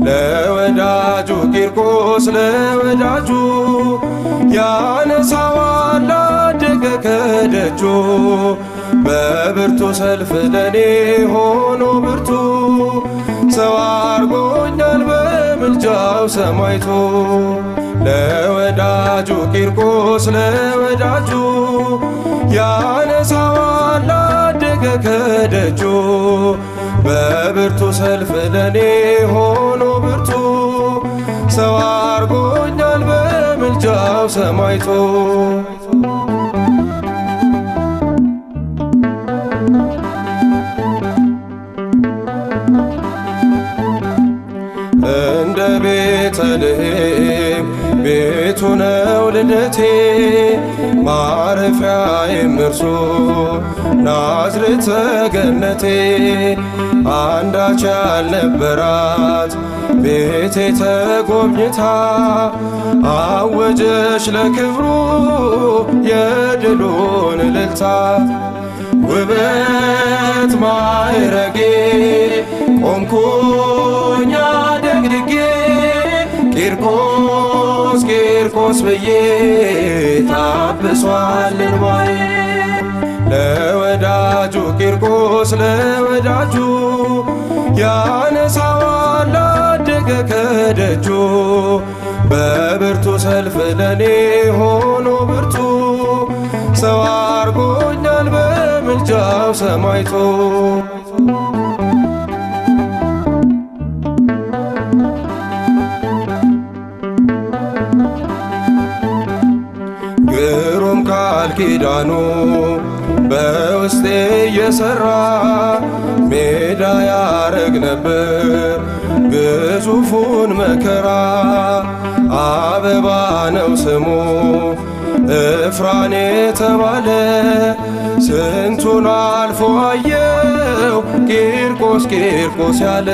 ለወዳጁ ቂርቆስ ለወዳጁ ያነሳዋል አደገ ከደጁ በብርቱ ሰልፍ ለኔ ሆኖ ብርቱ ሰው አርጎኛል በምልጃው ሰማይቶ ለወዳጁ ቂርቆስ ለወዳጁ ያነሳዋል አደገ ከደጁ በብርቱ ሰልፍ ለኔ ሆኖ ብርቱ ሰው አርጎኛል በምልጃው ሰማይቶ እንደ ቤተልሔም ቤቱ ነው ልደቴ ማረፊያዬም እርሱ ናዝሬት ገነቴ አንዳች ያልነበራት ቤቴ ተጎብኝታ አወጀች ለክብሩ የድሉን እልልታ ውበት ማዕረጌ ቆምኩኝ አደግድጌ ቂርቆስ ቂርቆስ ብዬ ታብሷል እንባዬ ለወዳጁ ቂርቆስ ለወዳጁ ያነሳዋል አደገ ከደጁ በብርቱ ሰልፍ ለኔ ሆኖ ብርቱ ሰው አርጎኛል በምልጃው ሰማይቶ ግሩም ቃል ኪዳኑ በውስጤ እየሠራ ሜዳ ያረግ ነበር ግዙፉን መከራ አበባ ነው ስሙ እፍራን የተባለ ስንቱን አልፎ አየው ቂርቆስ ቂርቆስ ያለ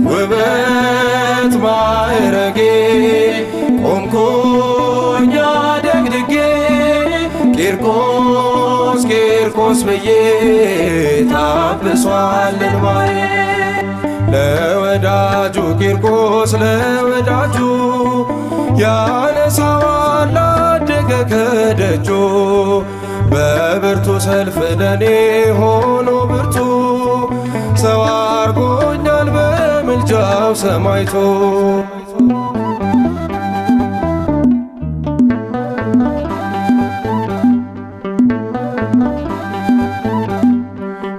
ውበት ማዕረጌ ቆምኩኝ አደግድጌ ቂርቆስ ቂርቆስ ብዬ ታብሷል እንባዬ ለወዳጁ ቂርቆስ ለወዳጁ ያነሳዋል አደገ ከደጁ በብርቱ ሰልፍ ለኔ ሆኖ ብርቱ ሰው አርጎኛል በምልጃው ሰማይቶ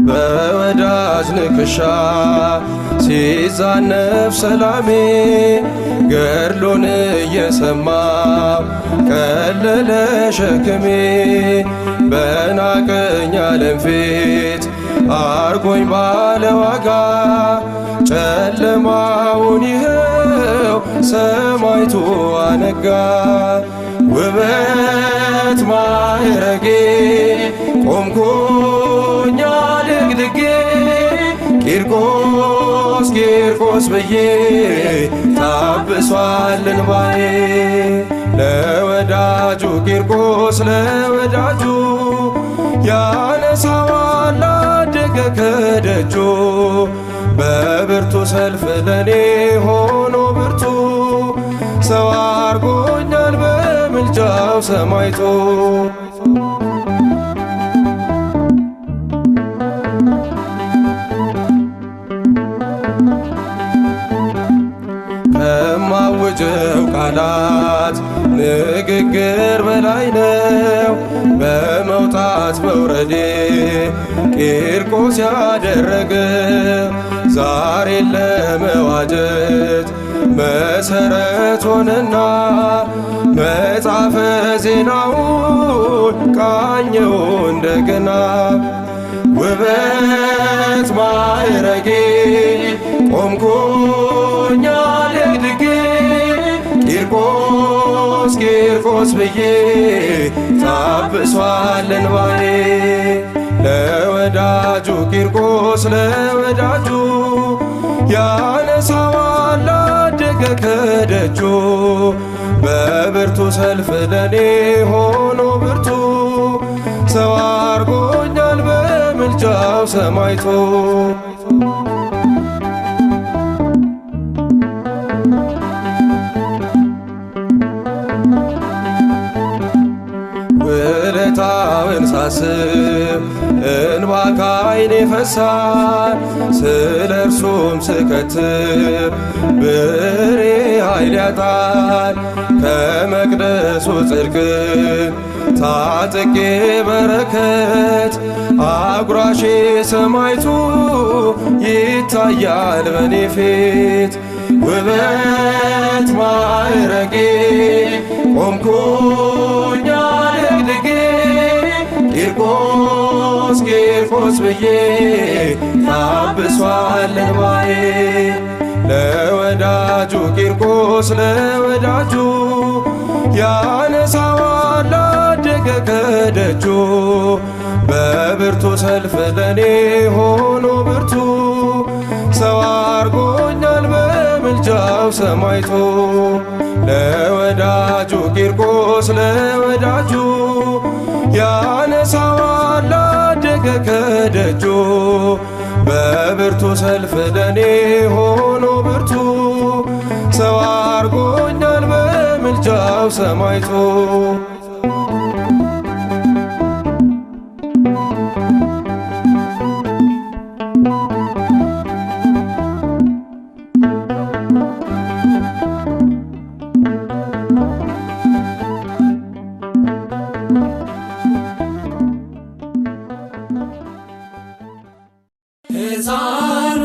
በወዳጅ ንክሻ ሲዛነፍ ሰላሜ ገድሉን እየሰማው ቀለለ ሸክሜ በናቀኝ ዓለም ፊት አርጎኝ ባለዋጋ ጨለማውን ይኸው ሰማይቱ አነጋ ውበት ማዕረጌ ቆምኩኝ አደግድጌ ቂርቆስ ቂርቆስ ብዬ ታብሷል እንባዬ ለወዳጁ ቂርቆስ ለወዳጁ ያነሳዋል አደገ ከደጁ በብርቱ ሰልፍ ለኔ ሆኖ ብርቱ ሰው አርጎኛል በምልጃው ሰማይቶ ከማውጀው ቃላት ንግግር በላይ ነው በመውጣት መውረዴ ቂርቆስ ያደረገ ዛሬ ለመዋጀት መሰረት ሆነና መጽሐፈ ዜናውን ቃኘው እንደገና ውበት ማዕረጌ ቆምኩኝ አደግድጌ ቂርቆስ ቂርቆስ ብዬ ታብሷል እንባዬ ቂርቆስ ለወዳጁ ያነሳዋል አደገ ከደጁ በብርቱ ሰልፍ ለኔ ሆኖ ብርቱ ሰው አርጎኛል በምልጃው ሰማይቶ ውለታውን ሳስብ እንባ ከዓይኔ ፈሳል ስለ እርሱም ስከትብ ብሬ ኃይል ያጣል ከመቅደሱ ጽድቅን ታጥቄ በረከት አጉራሼ ሰማይቱ ይታያል በኔ ፊት ውበት ማዕረጌ ቆምኩኝ አድግድጌ ቂርቆስ ቂርቆስ ብዬ ታብሷል እንባዬ ለወዳጁ ቂርቆስ ለወዳጁ ያነሳዋል አደገ ከደጁ በብርቱ ሰልፍ ለኔ ሆኖ ብርቱ ሰው አርጎኛል በምልጃው ሰማይቶ ለወዳጁ ቂርቆስ ለወዳጁ ያነሳዋል አደገ ከደጁ በብርቱ ሰልፍ ለኔ ሆኖ ብርቱ ሰው አርጎኛል በምልጃው ሰማይቶ ሕፃን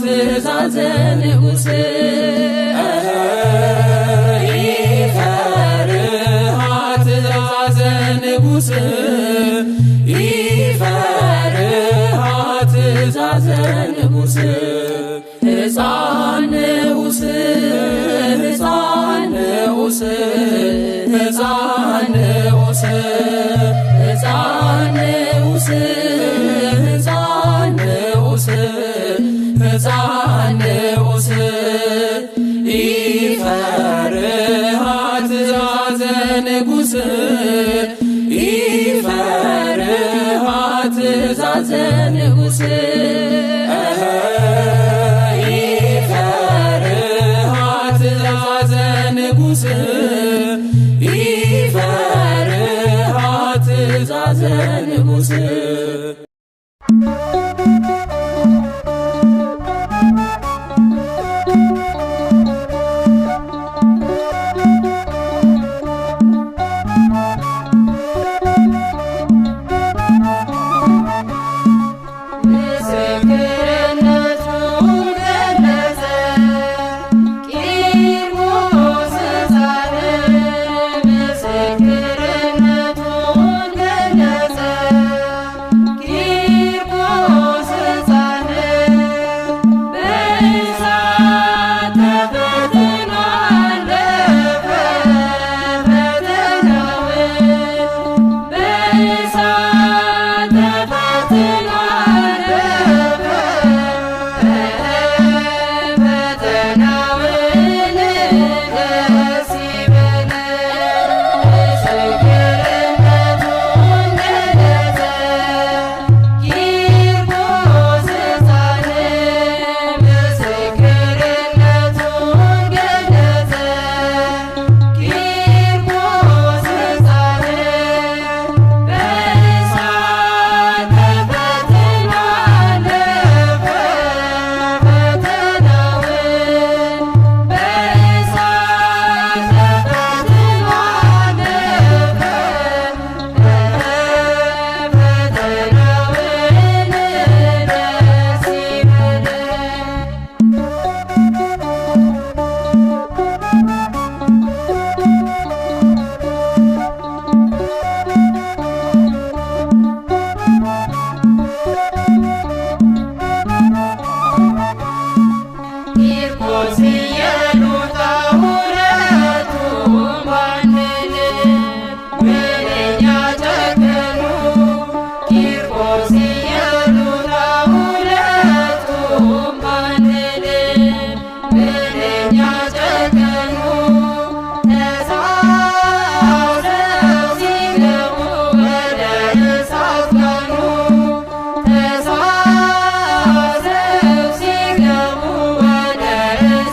ትእዛዘ ንጉሥ ይፈርሃ ትእዛዘ ንጉሥ ይፈርሃ ትእዛዘ ንጉሥ ሕፃን ንዑስ ሕፃን ንዑስ ሕፃን ንዑስ ሕፃን ንዑስ ሕፃን ንዑስ ሕፃን ንዑስ ይፈርሃ ትእዛዘ ንጉሥ ይፈርሃ ትእዛዘ ንጉሥ ይፈርሃ ትእዛዘ ንጉሥ ይፈርሃ ትእዛዘ ንጉሥ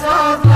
Stop.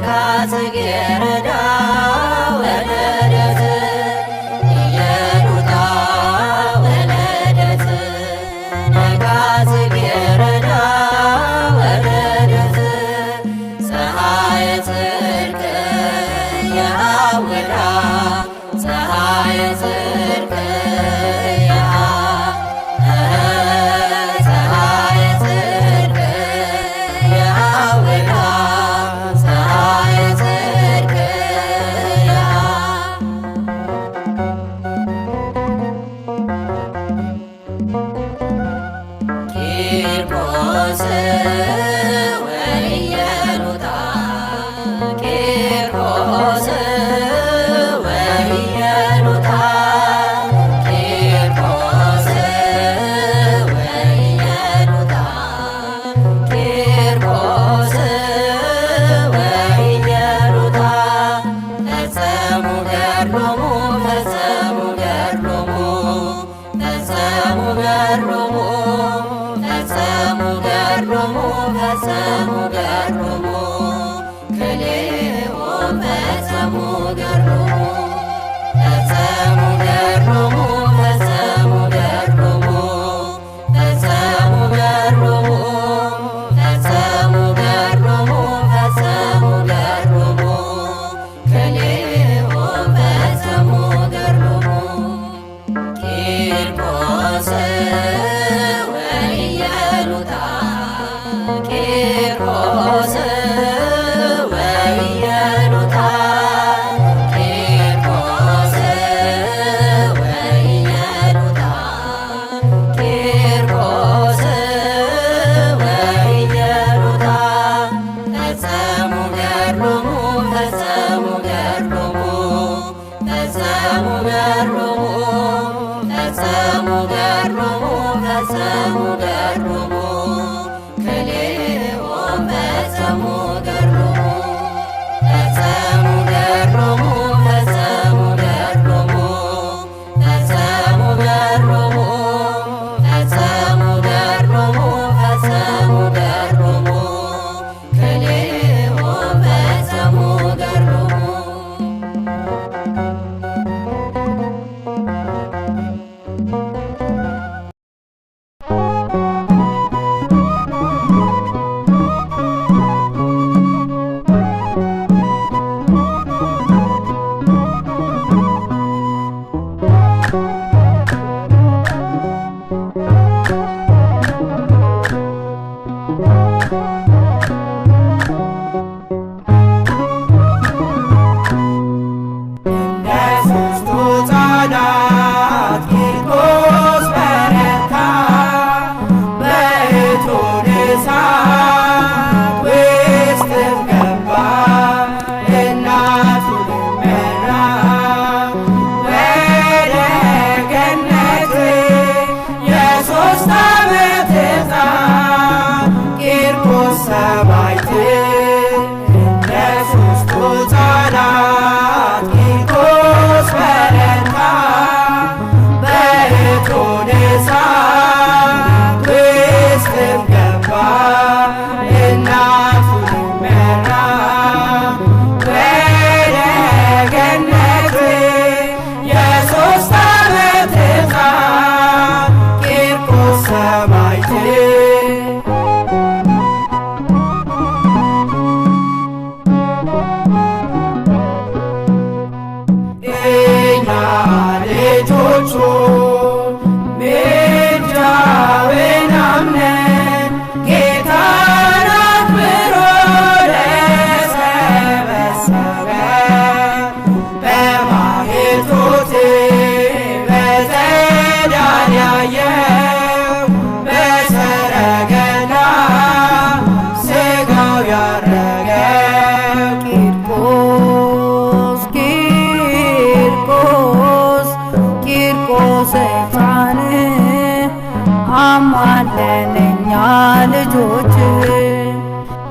ጽጌረዳ ወለደት ኢየሉጣ ወለደት ነጋ ጽጌረዳ ወለደት ፀሐየ ጽድቅ የአውዳ ፀሐየ ጽድቅ ፀሐየ ጽድቅ የአውዳ ፀሐየ ጽድቅ ቂርቆስ ወኢየሉጣ ቂርቆስ ወኢየሉጣ ቂርቆስ ወኢየሉጣ ቂርቆስ ወኢየሉጣ ፈጸሙ ገድሎሙ ፈጸሙ ገድሎሙ ፈጸሙ ገድሎሙ ፈጸሙ ገድሎሙ ፈጸሙ ገድሎሙ ክልኤሆሙ ፈጸሙ ገድሎሙ ፈጸሙ ገድሎሙ ፈጸሙ ገድሎሙ ፈጸሙ ገድሎሙ ፈጸሙ ገድሎሙ ፈጸሙ ገድሎሙ ክልኤሆሙ ፈጸሙ ገድሎሙ ቂርቆስ ወኢየሉጣ ቂርቆስ ወኢየሉጣ ቂርቆስ ወኢየሉጣ ቂርቆስ ወኢየሉጣ ፈጸሙ ገድሎሙ ፈጸሙ ገድሎሙ ፈጸሙ ገድሎሙ ፈጸሙ ገድሎሙ ፈጸሙ ገድሎሙ ክልኤሆሙ ፈጸሙ ገድሎሙ ፈጸሙ ገድሎሙ ፈጸሙ ገድሎሙ ፈጸሙ ገድሎሙ ፈጸሙ ገድሎሙ ፈጸሙ ገድሎሙ ክልኤሆሙ ፈጸሙ ገድሎሙ ሦስቱ ጻዳት ቂርቆስ በረታ በእቶነ እሳት ውስጥም ገባ እናቱንም መራ ወደ ገነት የሦስት ዓመት ሕፃን ቂርቆስ ሰማዕት እንደ ሦስቱ ጻዳት ቂርቆስ በረታ በእቶነ እሳት ውስጥም ገባ እናቱንም መራ ወደ ገነት የሦስት ዓመት ሕፃን ቂርቆስ ሰማዕት እኛ ልጆቹ ምልጃውን አምነን ጌታን አክብሮ ለሰበሰበን በማኅቶት በጸዳል ያየው በሰረገላ ሥጋው ያረገው ቂርቆስ ቂርቆስ ቂርቆስ ሕፃን አማልደን እኛ ልጆች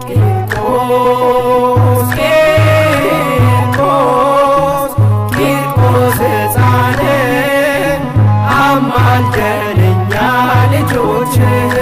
ቂርቆስ ቂርቆስ ቂርቆስ ሕፃን አማልደን እኛ ልጆችህ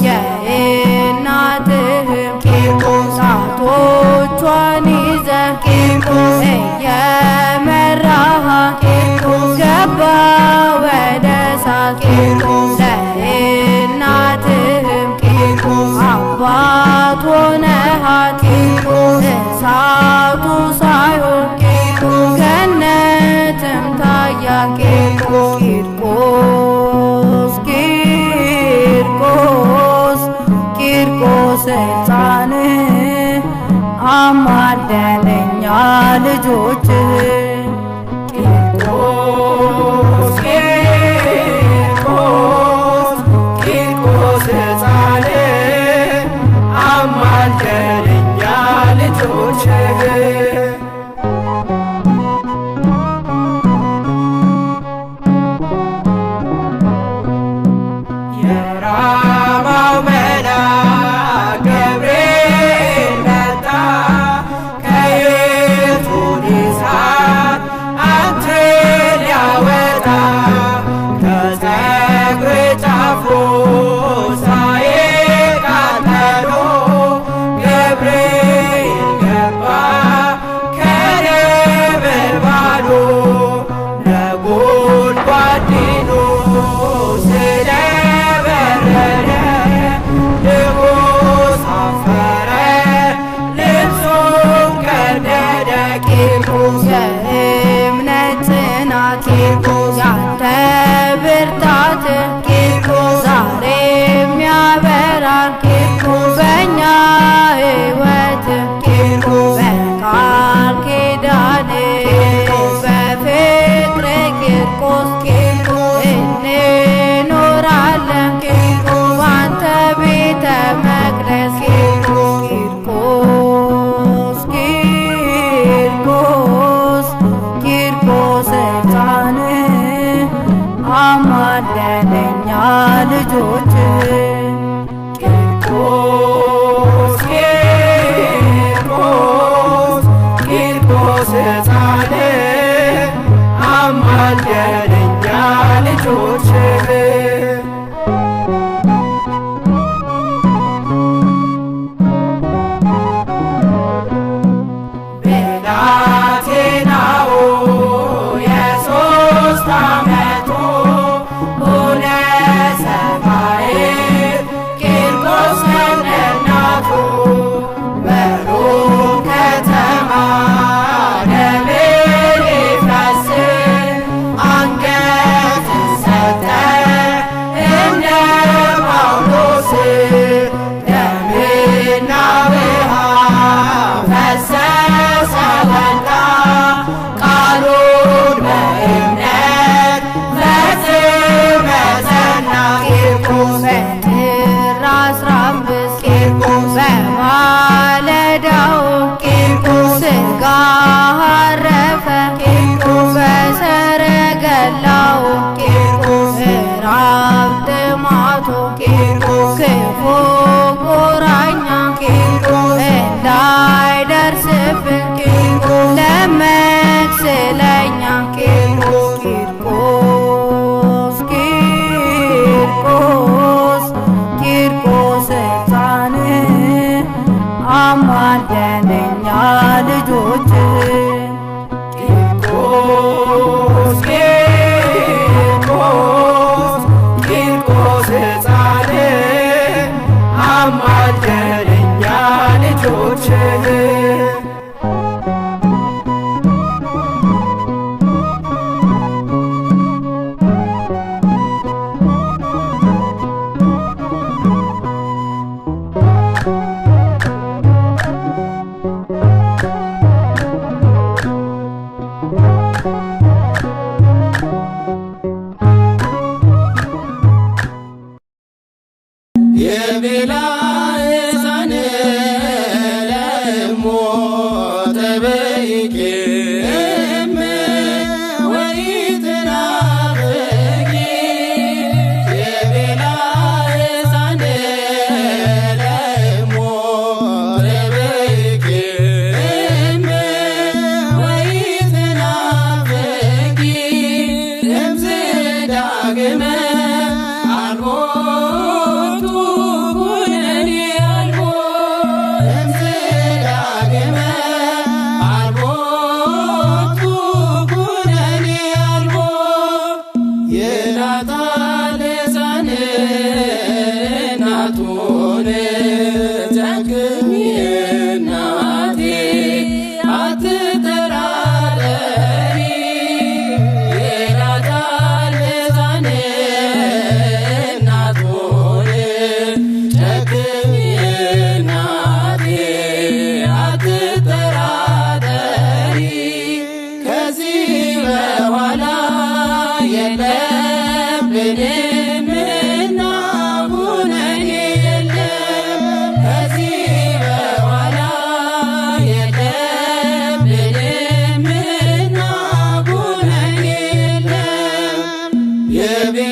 የእናትህም ጣቶቿን ይዘህ እየመራሃት ገባ ወደ እሳት ለእናትህም አባት ሆነሃት እሳቱ ሳይሆን ገነትም ታያት ቂርቆስ ሕፃን አማልደንኛ ልጆችህ ቂርቆስ ሕፃን አማልደንኛ ልጆችህ የራማው መልአክ ገብርኤል መጣ ከእቶነ እሳት አንተን ሊያወጣ ከፀጉርህ ጫፎች ሳይቃጠሉ ገብርኤል ገባ ከነበልባሉ ነጎድጓድ ዲኖስ ስለበረረ ንጉሥ አፈረ ልብሱን ቀደደ የእምነት ጽናት ያንተ ብርታት ዛሬም ያበራል በእኛ ሕይወት በቃል ኪዳን በፍቅር ቂርቆስ እንኖራለን ባንተ ቤተ መቅደስ ቂርቆስ ሕፃን አማልደንኛ ልጆችህ ቂርቆስ ሕፃን አማልደንኛ ልጆችህ ብላቴናው የ3 ዓመቱ ሆነ ሰማዕት ቂርቆስ ከነናቱ በሮም ከተማ ደም ሊፈስ አንገትን ሰጠ እንደ ጳውሎስ ደምና ውሃ ፈሰሰ ወጣ ቃሉን በእምነት ፈጽመ ጸና በጥር 15 በማለዳው ሥጋህ አረፈ በሰረገላው ራብ ጥማቱ ክፉ ቁራኛ እንዳይደርስብን ለመንክ ስለኛ ቂርቆስ ሕፃን አማልደንኛ ልጆችህ ቂርቆስ ሕፃን አማልደንኛ ልጆችህ የቤላ ሕፃን ለሞተ በይቄም ወይትናፍቂ የቤላ ሕፃን ለሞተ በይቄም ወይትናፍቂ ድምፅ ዳግመ አልቦቱ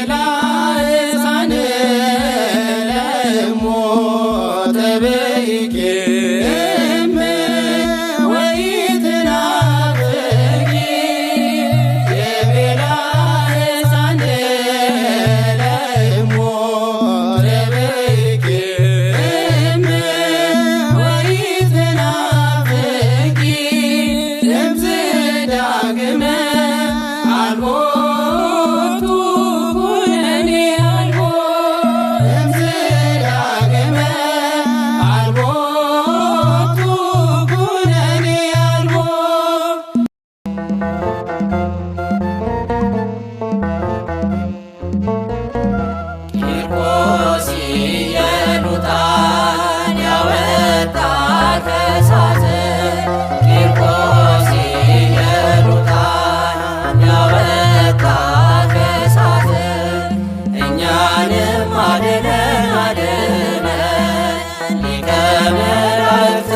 የቤላሳን ለሞ ተበይቄም ወይትናፍቂ የቤላሳን ለሞ ተበይቄም ወይትናፍቂ ድምፅ ዳግመ አልቦቱ ኩነኔ አልቦ ድምፅ ዳግመ አልቦቱ ኩነኔ አልቦ ቂርቆስ ኢየሉጣን ያወጣ ከእሳት ቂርቆስ ኢየሉጣን ያወጣ ከእሳት እኛንም አድነን አድነን ሊቀ መላእክት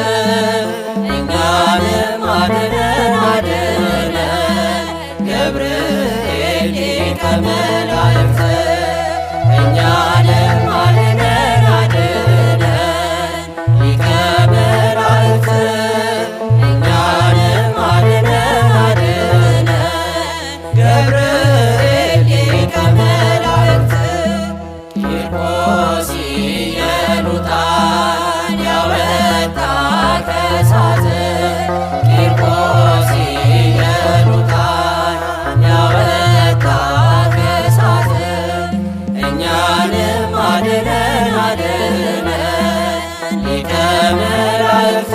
እኛንም አድነን አድነን ገብርኤል ሊቀ መላእክት እኛንም አድነን አድነን ሊቀ መላእክት እኛንም አድነን አድነን ገብርኤል ሊቀ መላእክት ቂርቆስ ኢየሉጣን ያወጣ ከእሳት ቂርቆስ ኢየሉጣን ያወጣ ከእሳት እኛንም አድነን አድነን ሊቀ መላእክት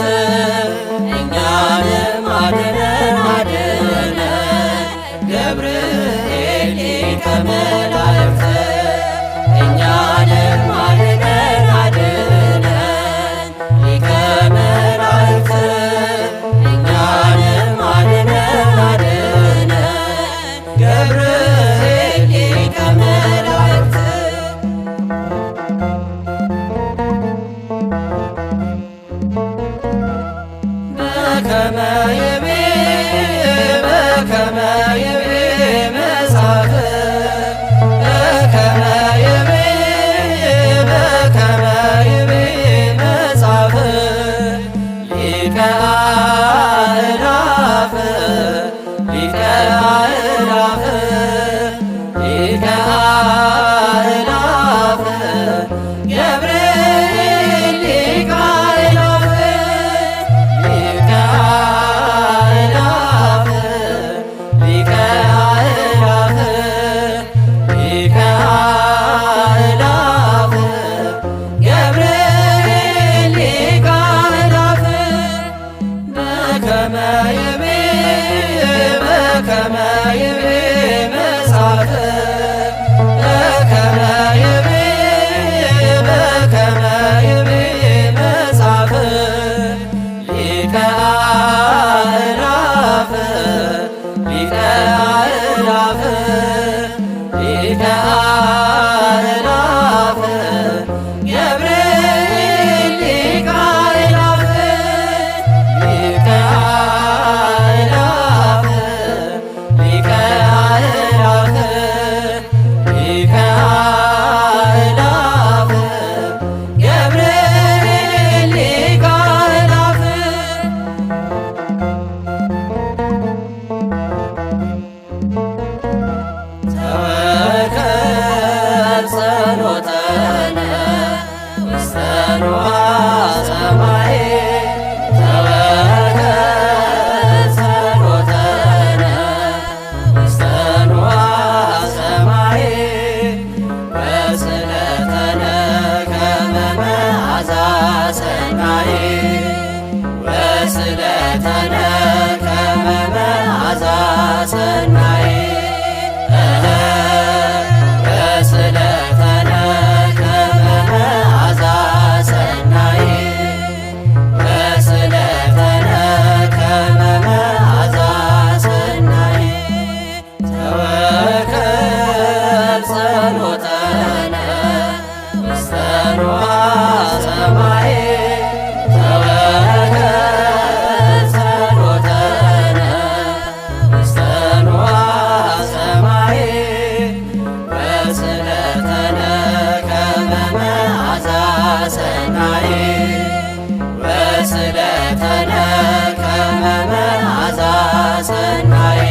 እኛንም አድነን አድነን ገብርኤል ሊቀ መላእክት እኛንም አድነን አድነን ሊቀ መላእክት እኛንም አድነን አድነን ገብርኤል ሊቀ መላእክት በከመ ይቤ መጽሐፍ በከመ ይቤ መጽሐፍ ሊቀ አእላፍ ሊቀ አእላፍ ሊቀ አእላፍ ገብርኤል ሊቀ አእላፍ ሊቀ አእላፍ ሊቀ አእላፍ ሊቀ አእላፍ ገብርኤል ሊቀ አእላፍ በከመ ይቤ መጽሐፍ በከመ ይቤ መጽሐፍ ሊቀ አእላፍ ሊቀ አእላፍ ሊቀ አእላፍ ገብርኤል ሊቀ አእላፍ ሊቀ አእላፍ ሊቀ አእላፍ ሊቀ አእላፍ ገብርኤል ሊቀ አእላፍ ተወከል ጸሎተነ ውስተ ንዋየ ሰማይ ተወከል ጸሎተነ ውስተ ንዋየ ሰማይ ወስእለተነ ከመ መዓዛ ሰናይ ወስእለተነ ከመ መዓዛ ሰናይ ወስእለተነ ከመ መዓዛ ሰናይ ወስእለተነ ከመ መዓዛ ሰናይ ተወከል ጸሎተነ ውስተ ንዋየ ሰማይ ተወከል ጸሎተነ ውስተ ንዋየ ሰማይ ወስለተነ ከመ መዓዛ ሰናይ ወስለተነ ከመ መዓዛ ሰናይ